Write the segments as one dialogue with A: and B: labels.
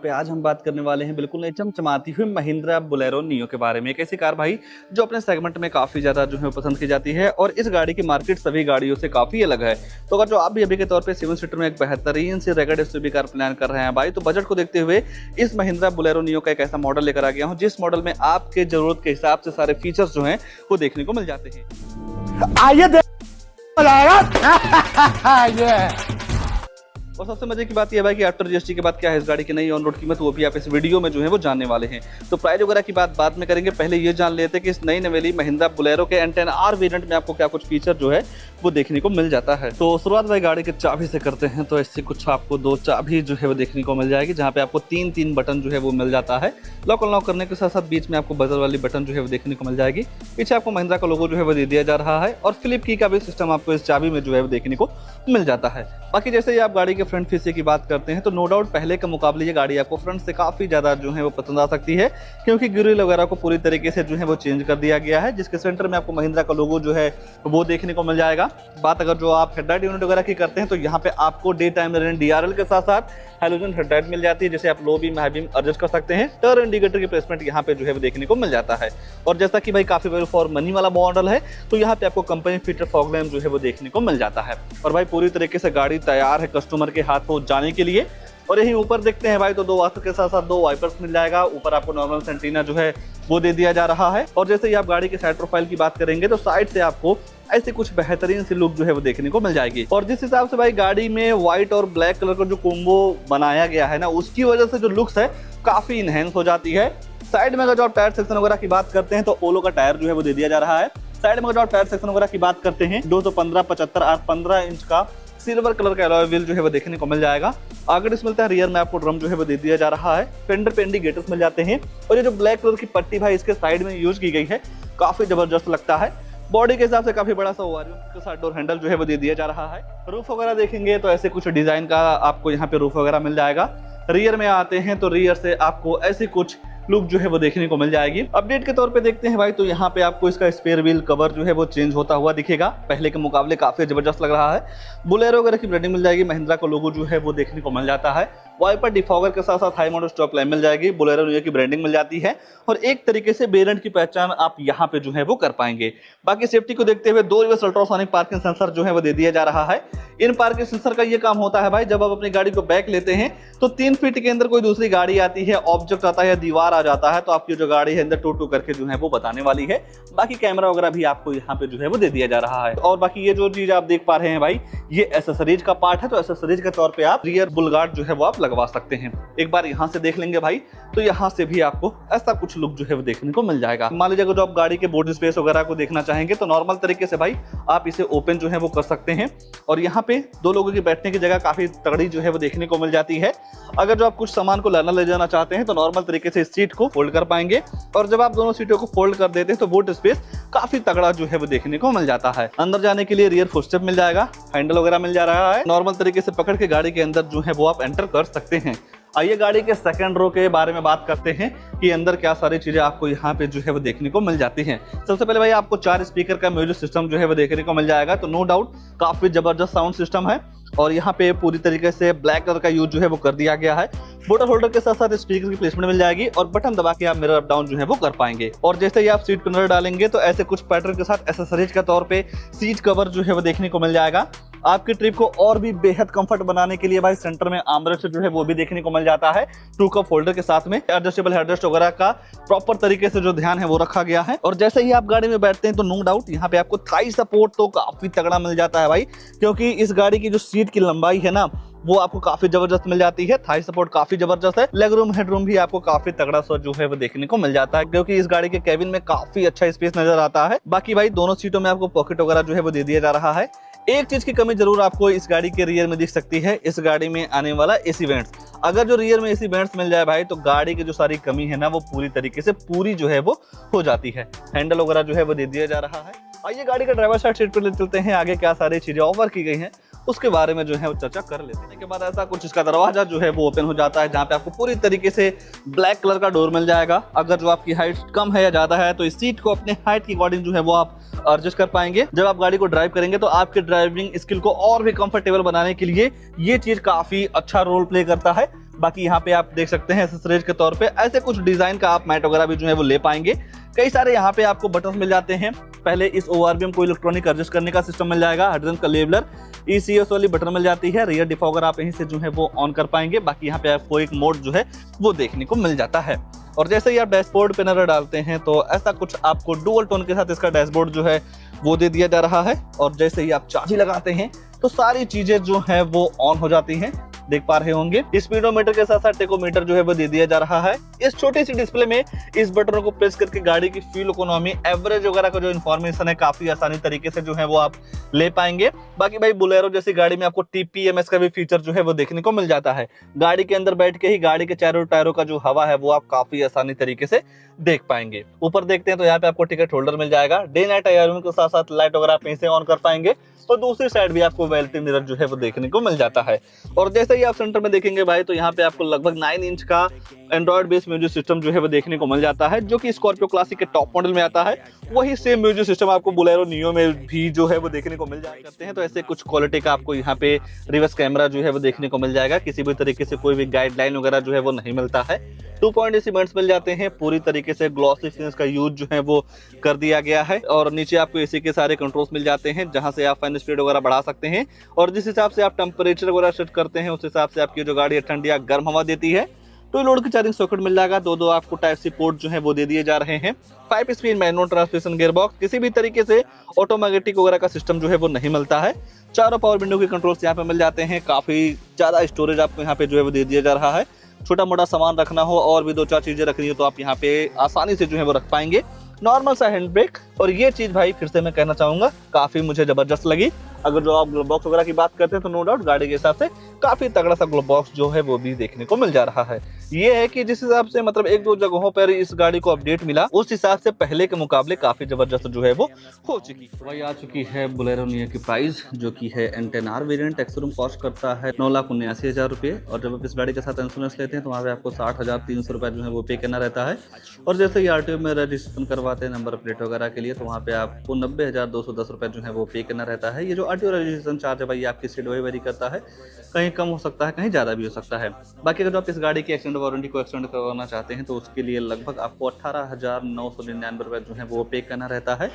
A: पे आज हम बात करने वाले हैं बिल्कुल नई चमचमाती हुई महिंद्रा बोलेरो नियो के बारे में। एक ऐसी कार भाई जो अपने सेगमेंट में काफ़ी ज़्यादा जो है पसंद की जाती है और इस गाड़ी की मार्केट सभी गाड़ियों से काफ़ी अलग है। तो अगर जो आप भी अभी के तौर पे 7 सीटर में एक बेहतरीन सी रैगड एसयूवी कार प्लान कर रहे हैं भाई, तो बजट को देखते हुए इस महिंद्रा बोलेरो नियो का एक ऐसा मॉडल लेकर आ गया हूँ जिस मॉडल में आपके जरूरत के हिसाब से सारे फीचर्स जो हैं वो देखने को मिल जाते हैं।
B: आइए
A: और सबसे मजे की बात यह है कि आफ्टर जीएसटी के बाद क्या है इस गाड़ी की नई ऑन रोड कीमत, वो भी आप इस वीडियो में जो है वो जानने वाले हैं। तो प्राइस वगैरह की बात बाद में करेंगे, पहले ये जान लेते हैं कि इस नई नवेली महिंद्रा बोलेरो के N10R वेरिएंट में आपको क्या कुछ फीचर जो है वो देखने को मिल जाता है। तो शुरुआत भाई गाड़ी के चाबी से करते हैं। तो ऐसे कुछ आपको 2 चाबी जो है वो देखने को मिल जाएगी, जहाँ पे आपको 3 बटन जो है वो मिल जाता है। लॉक अनलॉक करने के साथ साथ बीच में आपको बजर वाली बटन जो है वो देखने को मिल जाएगी। पीछे आपको महिंद्रा का लोगो जो है वो दे दिया जा रहा है और फ्लिप की का भी सिस्टम आपको इस चाबी में जो है वो देखने को मिल जाता है। बाकी जैसे ही आप गाड़ी के फ्रंट फीचर की बात करते हैं तो नो डाउट पहले के मुकाबले ये गाड़ी आपको फ्रंट से काफी ज्यादा जो है वो पसंद आ सकती है, क्योंकि ग्रिल वगैरह को पूरी तरीके से जो है वो चेंज कर दिया गया है, जिसके सेंटर में आपको महिंद्रा का लोगो जो है वो देखने को मिल जाएगा। बात अगर जो आप हेडलाइट यूनिट वगैरह की करते हैं तो यहाँ पे आपको डे टाइम रनिंग DRL के साथ साथ हेलोजन हेडलाइट मिल जाती है, जिसे आप low beam high beam adjust कर सकते हैं। टर्न इंडिकेटर की प्लेसमेंट यहाँ पे जो है वो देखने को मिल जाता है। और जैसा कि भाई काफी वैल्यू फॉर मनी वाला मॉडल है तो यहाँ पे आपको कंपनी फीचर फॉग लैम्प जो है वो देखने को मिल जाता है। और भाई पूरी तरीके से गाड़ी तैयार है कस्टमर के हाथ पहुंच जाने के लिए। और यही ऊपर देखते हैं भाई तो 2 वास्तर के साथ साथ 2 वाइपर्स मिल जाएगा। ऊपर आपको नॉर्मल सेंटीना जो है वो दे दिया जा रहा है। और जैसे ही आप गाड़ी के साइड प्रोफाइल की बात करेंगे तो साइड से आपको ऐसे कुछ बेहतरीन सी लुक जो है वो देखने को मिल जाएगी। और जिस हिसाब से भाई गाड़ी में व्हाइट और ब्लैक कलर का जो कोम्बो बनाया गया है ना, उसकी वजह से जो लुक्स है काफी इनहेंस हो जाती है। साइड में अगर जो आप टायर सेक्शन वगैरह की बात करते हैं तो ओलो का टायर जो है वो दे दिया जा रहा है। साइड में अगर जो आप टायर सेक्शन वगैरह की बात करते हैं 215/75 15 इंच का सिल्वर कलर का अलॉय व्हील जो है वो देखने को मिल जाएगा। आगे डिस्क मिलता है, रियर में आपको ड्रम जो है वो दे दिया जा रहा है। फेंडर पे इंडिकेटर्स मिल जाते हैं। और ये जो ब्लैक कलर की पट्टी भाई इसके साइड में यूज की गई है काफी जबरदस्त लगता है। बॉडी के हिसाब से काफी बड़ा सा ओवरव्यू के साथ डोर हैंडल जो है वो दे दिया जा रहा है। रूफ वगैरह देखेंगे तो ऐसे कुछ डिजाइन का आपको यहाँ पे रूफ वगैरह मिल जाएगा। रियर में आते हैं तो रियर से आपको ऐसी कुछ लुक जो है वो देखने को मिल जाएगी। अपडेट के तौर पे देखते हैं भाई तो यहाँ पे आपको इसका स्पेयर व्हील कवर जो है वो चेंज होता हुआ दिखेगा। पहले के मुकाबले काफी जबरदस्त लग रहा है। बोलेरो वगैरह की ब्रांडिंग मिल जाएगी, महिंद्रा का लोगो जो है वो देखने को मिल जाता है। वाइपर डिफॉगर के साथ साथ हाई मॉडल स्टॉप लाइन मिल जाएगी। बोलेरो नियो की ब्रांडिंग मिल जाती है और एक तरीके से वेरिएंट की पहचान आप यहाँ पे जो है वो कर पाएंगे। बाकी सेफ्टी को देखते हुए 2 रिवर्स अल्ट्रासोनिक पार्किंग सेंसर जो है वो दे दिया जा रहा है। इन पार्किंग सेंसर का ये काम होता है भाई, जब आप अपनी गाड़ी को बैक लेते हैं तो 3 फीट के अंदर कोई दूसरी गाड़ी आती है, ऑब्जेक्ट आता है या दीवार आ जाता है तो आपकी जो गाड़ी है अंदर टू करके जो है वो बताने वाली है। बाकी कैमरा वगैरह भी आपको यहाँ पे जो है वो दे दिया जा रहा है। और बाकी ये जो चीज आप देख पा रहे हैं भाई ये एसेसरीज का पार्ट है, तो एसेसरीज के तौर पे आप रियर बुल गार्ड जो है वो आप लगवा सकते हैं। एक बार यहाँ से देख लेंगे भाई तो यहाँ से भी आपको ऐसा कुछ लुक जो है वो देखने को मिल जाएगा। मान लीजिए अगर जो आप गाड़ी के बोर्ड स्पेस वगैरह को देखना चाहेंगे तो नॉर्मल तरीके से भाई आप इसे ओपन जो है वो कर सकते हैं। और यहाँ पे 2 लोगों की बैठने की जगह काफी तगड़ी जो है वो देखने को मिल जाती है। अगर जो आप कुछ सामान को लाना ले जाना चाहते हैं तो नॉर्मल तरीके से इस सीट को फोल्ड कर पाएंगे। और जब आप दोनों सीटों को फोल्ड कर देते हैं तो बूट स्पेस काफी तगड़ा जो है वो देखने को मिल जाता है। अंदर जाने के लिए रियर फुटस्टेप मिल जाएगा, हैंडल वगैरह मिल जा रहा है। नॉर्मल तरीके से पकड़ के गाड़ी के अंदर जो है वो आप एंटर कर सकते हैं। आइए गाड़ी के सेकंड रो के बारे में बात करते हैं कि अंदर क्या सारी चीजें आपको यहाँ पे जो है वो देखने को मिल जाती हैं। सबसे पहले भाई आपको 4 स्पीकर का म्यूजिक सिस्टम जो है वो देखने को मिल जाएगा, तो नो डाउट काफी जबरदस्त साउंड सिस्टम है। और यहाँ पे पूरी तरीके से ब्लैक कलर का यूज जो है वो कर दिया गया है। बोतल होल्डर के साथ साथ स्पीकर की प्लेसमेंट मिल जाएगी और बटन दबा के आप मिरर अप डाउन जो है वो कर पाएंगे। और जैसे ही आप सीट पर नजर डालेंगे तो ऐसे कुछ पैटर्न के साथ एसेसरीज के तौर पे सीट कवर जो है वो देखने को मिल जाएगा। आपकी ट्रिप को और भी बेहद कंफर्ट बनाने के लिए भाई सेंटर में आर्मरेस्ट जो है वो भी देखने को मिल जाता है। 2 कप होल्डर के साथ में एडजस्टेबल हेडरेस्ट वगैरह का प्रॉपर तरीके से जो ध्यान है वो रखा गया है। और जैसे ही आप गाड़ी में बैठते हैं तो नो डाउट यहाँ पे आपको थाई सपोर्ट तो काफी तगड़ा मिल जाता है भाई, क्योंकि इस गाड़ी की जो सीट की लंबाई है ना वो आपको काफी जबरदस्त मिल जाती है। थाई सपोर्ट काफी जबरदस्त है। लेग रूम हेड रूम भी आपको काफी तगड़ा सा जो है वो देखने को मिल जाता है, क्योंकि इस गाड़ी के केबिन में काफी अच्छा स्पेस नजर आता है। बाकी भाई दोनों सीटों में आपको पॉकेट वगैरह जो है वो दे दिया जा रहा है। एक चीज की कमी जरूर आपको इस गाड़ी के रियर में दिख सकती है, इस गाड़ी में आने वाला एसी वेंट्स। अगर जो रियर में एसी वेंट्स मिल जाए भाई तो गाड़ी की जो सारी कमी है ना वो पूरी तरीके से पूरी जो है वो हो जाती है। हैंडल वगैरह जो है वो दे दिया जा रहा है। आइए गाड़ी का ड्राइवर साइड सीट पर ले चलते हैं, आगे क्या सारी चीजें ऑफर की गई हैं उसके बारे में जो है वो चर्चा कर लेते हैं। के बाद ऐसा कुछ इसका दरवाजा जो है वो ओपन हो जाता है, जहाँ पे आपको पूरी तरीके से ब्लैक कलर का डोर मिल जाएगा। अगर जो आपकी हाइट कम है या ज्यादा है तो इस सीट को अपने हाइट के अकॉर्डिंग जो है वो आप एडजस्ट कर पाएंगे। जब आप गाड़ी को ड्राइव करेंगे तो आपके ड्राइविंग स्किल को और भी कंफर्टेबल बनाने के लिए ये चीज काफी अच्छा रोल प्ले करता है। बाकी यहाँ पे आप देख सकते हैं एक्सेसरीज के तौर पे ऐसे कुछ डिजाइन का आप मैट वगैरह भी जो है वो ले पाएंगे। कई सारे यहाँ पे आपको बटन मिल जाते हैं। पहले इस ओआरबीएम को इलेक्ट्रॉनिक एडजस्ट करने का सिस्टम मिल जाएगा, हाइड्रोजन का लेवलर, ईसीएस वाली बटन मिल जाती है, रियर डिफॉगर आप यहीं से जो है वो ऑन कर पाएंगे। बाकी यहाँ पे आपको एक मोड जो है वो देखने को मिल जाता है। और जैसे ही आप डैशबोर्ड पे नजर डालते हैं तो ऐसा कुछ आपको डुअल टोन के साथ इसका डैशबोर्ड जो है वो दे दिया जा रहा है। और जैसे ही आप चाबी लगाते हैं तो सारी चीजें जो है वो ऑन हो जाती हैं, देख पा रहे होंगे। स्पीडोमीटर के साथ साथ टेकोमीटर जो है वो दे दिया जा रहा है। इस छोटी सी डिस्प्ले में इस बटनों को प्रेस करके गाड़ी की फ्यूल इकोनॉमी, एवरेज वगैरह का जो इन्फॉर्मेशन है काफी आसानी तरीके से जो है वो आप ले पाएंगे। बाकी भाई बोलेरो जैसी गाड़ी में आपको टीपीएमएस का भी फीचर जो है वो देखने को मिल जाता है। गाड़ी के अंदर बैठ के ही गाड़ी के चारों टायरों का जो हवा है वो आप काफी आसानी तरीके से देख पाएंगे। ऊपर देखते हैं तो यहाँ पे आपको टिकट होल्डर मिल जाएगा। डे नाइट आईआरएम के साथ साथ लाइट वगैरह आप यहीं से ऑन कर पाएंगे। तो दूसरी साइड भी आपको वेल्टी मिरर जो है वो देखने को मिल जाता है। और जैसे ही आप सेंटर में देखेंगे भाई तो यहाँ पे आपको लगभग 9 इंच का एंड्रॉइड बेस्ड म्यूजिक सिस्टम जो है वो देखने को मिल जाता है, जो कि स्कॉर्पियो क्लासिक के टॉप मॉडल में आता है। वही सेम म्यूजिक सिस्टम आपको बोलेरो नियो में भी जो है वो देखने को मिल जाया करते हैं। तो ऐसे कुछ क्वालिटी का आपको यहाँ पे रिवर्स कैमरा जो है वो देखने को मिल जाएगा। किसी भी तरीके से कोई भी गाइडलाइन वगैरह जो है वो नहीं मिलता है। 2 सीमेंट्स मिल जाते हैं। पूरी तरीके से ग्लॉसी फिनिश का यूज जो है वो कर दिया गया है। और नीचे आपको एसी के सारे कंट्रोल्स मिल जाते हैं, जहां से आप फैन स्पीड वगैरह बढ़ा सकते हैं। और जिस हिसाब से आप टेम्परेचर वगैरह सेट करते हैं उस हिसाब से आपकी जो गाड़ी है ठंडी या गर्म हवा देती है। टू लोड की चार्जिंग सॉकेट मिल जाएगा। दो आपको टाइप सी पोर्ट जो है वो दे दिए जा रहे हैं। 5 स्पीड मैनुअल ट्रांसमिशन गियरबॉक्स, किसी भी तरीके से ऑटोमेटिक वगैरह का सिस्टम जो है वो नहीं मिलता है। चारों पावर विंडो के कंट्रोल्स यहाँ पे मिल जाते हैं। काफी ज्यादा स्टोरेज आपको यहाँ पे जो है वो दे दिया जा रहा है। छोटा मोटा सामान रखना हो और भी 2-4 चीजें रखनी हो तो आप यहाँ पे आसानी से जो है वो रख पाएंगे। नॉर्मल सा हैंड ब्रेक। और ये चीज भाई फिर से मैं कहना चाहूंगा काफी मुझे जबरदस्त लगी। अगर जो आप ग्लोव बॉक्स वगैरह की बात करते हैं तो नो डाउट गाड़ी के हिसाब से काफी तगड़ा सा ग्लोव बॉक्स जो है वो भी देखने को मिल जा रहा है। ये है कि जिस हिसाब से मतलब 1-2 जगहों पर इस गाड़ी को अपडेट मिला उस हिसाब से पहले के मुकाबले काफी जबरदस्त जो है वो हो चुकी। तो भाई आ चुकी है बोलेरो नियो की प्राइस, जो की है N10R वेरिएंट। एक्सशोरूम कॉस्ट करता है 9,79,000 रुपये। और जब आप इस गाड़ी के साथ इंश्योरेंस लेते हैं तो वहाँ पे आपको 60,300 रुपये जो है वो पे करना रहता है। और जैसे ही आरटीओ में रजिस्ट्रेशन करवाते हैं नंबर प्लेट वगैरह के लिए तो वहाँ पे आपको 90,210 रुपये जो है वो पे करना रहता है। ये जो आरटीओ रजिस्ट्रेशन चार्ज है भाई आपकी स्टेट वेरी करता है, कहीं कम हो सकता है कहीं ज़्यादा भी हो सकता है। बाकी अगर आप इस गाड़ी की एक्सटेंड वारंटी को एक्सटेंड करवाना चाहते हैं तो उसके लिए लगभग आपको 18,999 रुपये जो है वो पे करना रहता है।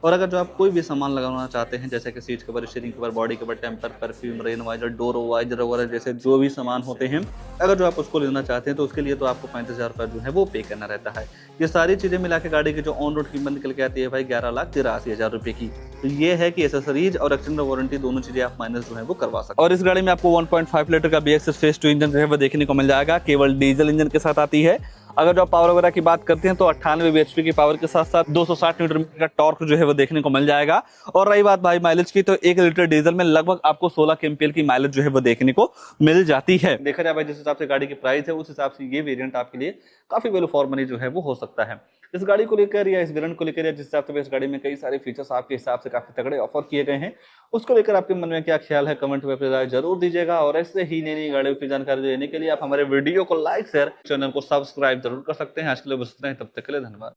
A: और अगर जो आप कोई भी सामान लगाना चाहते हैं जैसे कि seat cover, steering cover, body cover, temper, perfume, rain visor, door visor वगैरह जैसे जो भी सामान होते हैं, अगर जो आप उसको लेना चाहते हैं तो उसके लिए तो आपको 35,000 रुपये जो है वो पे करना रहता है। ये सारी चीज़ें मिला के गाड़ी की जो ऑन रोड कीमत निकल के आती है भाई 11,83,000 रुपये की। तो ये है कि एसेसरीज और एक्सटेंड वारंटी दोनों चीज़ें आप माइनस जो है वो करवा सकते हैं। और इस गाड़ी में आपको 1.5 लीटर का BS6 फेस 2 इंजन जो है वो देखने को मिल जाएगा। केवल डीजल इंजन के साथ आती है। अगर जो आप पावर वगैरह की बात करते हैं तो 98 bhp की पावर के साथ साथ 260 न्यूटन मीटर का टॉर्क जो है वो देखने को मिल जाएगा। और रही बात भाई माइलेज की तो 1 लीटर डीजल में लगभग आपको 16 kmpl की माइलेज जो है वो देखने को मिल जाती है। देखा जाए भाई जिस हिसाब से गाड़ी की प्राइस है उस हिसाब से ये वेरिएंट आपके लिए काफी वैल्यू फॉर मनी जो है वो हो सकता है। इस गाड़ी को लेकर या इस वेरिएंट को लेकर या जिस हिसाब से इस गाड़ी में कई सारे फीचर्स आपके हिसाब से काफी तगड़े ऑफर किए गए हैं, उसको लेकर आपके मन में क्या ख्याल है कमेंट में अपनी राय जरूर दीजिएगा। और ऐसे ही नई नई गाड़ियों की जानकारी देने के लिए आप हमारे वीडियो को लाइक शेयर, चैनल को सब्सक्राइब जरूर कर सकते हैं। आज के लिए बस इतना ही, तब तक के लिए धन्यवाद।